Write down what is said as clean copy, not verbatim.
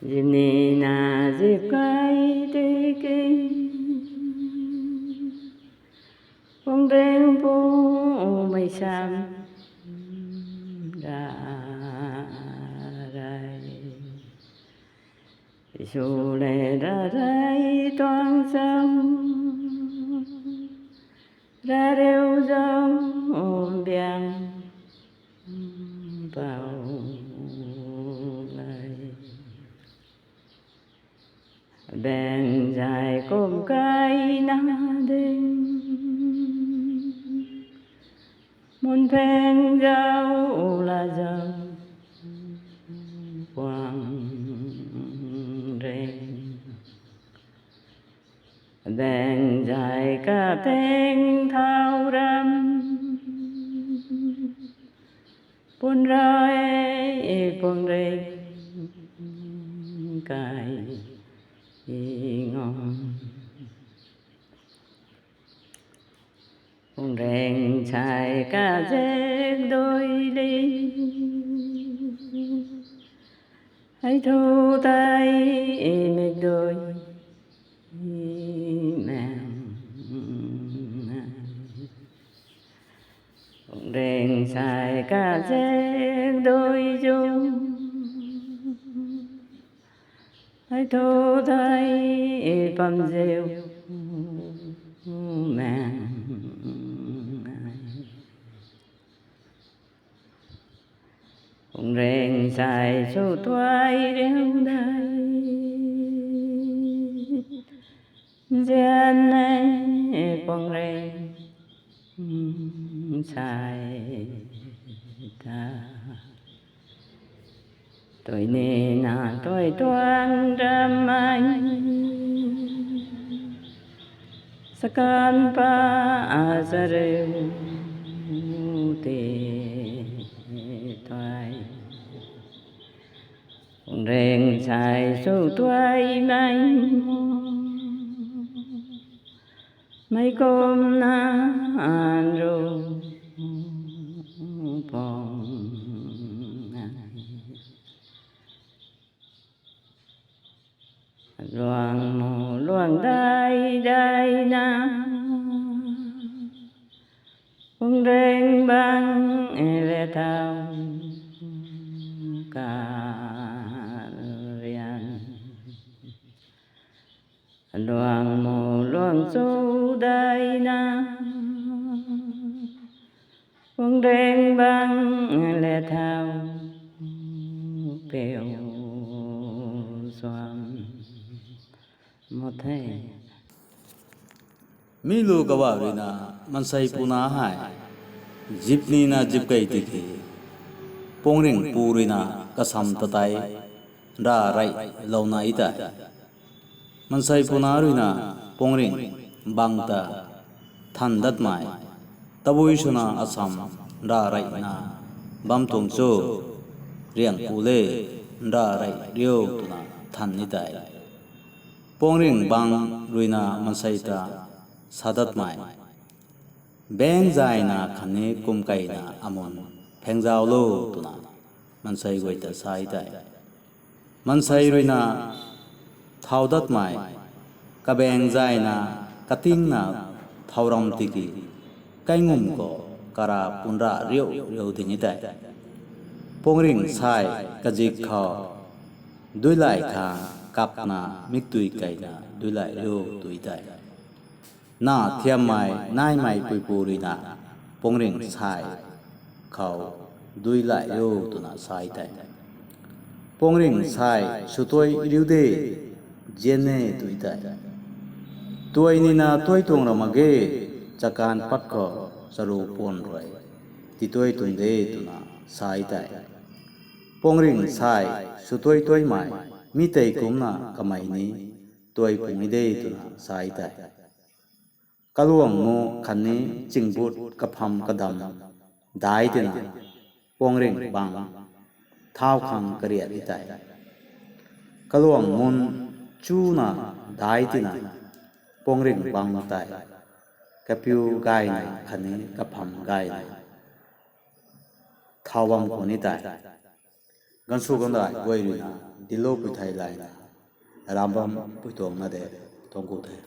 dịp ni na dịp cái tê kinh phong đen vô mây sam ra rai su lệ ra rai toan sông ra rêu dông ôm biang vào lại bèn dài côm cái na đinh muốn phen dâu là dâu quang rèn bèn dài cả tên thao râm buồn rơi buồn rèn cài ngon buồn rèn xài cả dép đôi ly hãy thu tay mệt đôi mèo buồn rèn xài cả dép đôi dung hãy thu tay bầm rêu mèo buồn rèn xài số toái đeo đai gian này buồn rèn xài ta tôi nè na tôi toan đam anh sakan pa azareu te toai rèn xài số toai mấy con na an ru bong loang mồ loang đai đai na con rèn băng lệ thao cả rian loang mồ loang số đai na con rèn băng lệ thao bèo xoam một thế Milu kawarina mansai puna hai jipni na jipkai tiki pongring purina kasam tatai ra rai launa ita mansai puna ruina pongring bangta thandat mai tabui suna asam ra rai na bam tung cho riang pule ra rai rio tuna than nitai pongring bang ruina mansai ta sadat mai beng zai na khane kum kai na amon phengzao lo tuna mansai goi ta sai tai mansai ruina thaudat mai ka beng zai na kating na thauram tiki kaingum ko kara punra rio rio dini tai pongring sai kajik kha duilai kha kapna miktui kai na duilai rio tui tai na thiam mai nai mai pui puri na pongring sai khau dui lại yo tu na sai tai pongring sai sutoi iriu de jene tui tai tuai ni na tuai tong ramage chakan pat ko saru pon roi ti tuai tun de tu na sai tai pongring sai sutoi toi mai mi tei kum na kamai ni tuai pung de tu na sai tai kaluang mo khane chingbut kapham kadam dai tina pongring bang thao khang kariya itai kaluang mon chu na dai tina pongring bang tai kapyu gai na khane kapham gai na thawam khoni tai gansu gondai goiri na dilo pu thai lai na rambam pu tong na de tong ku thai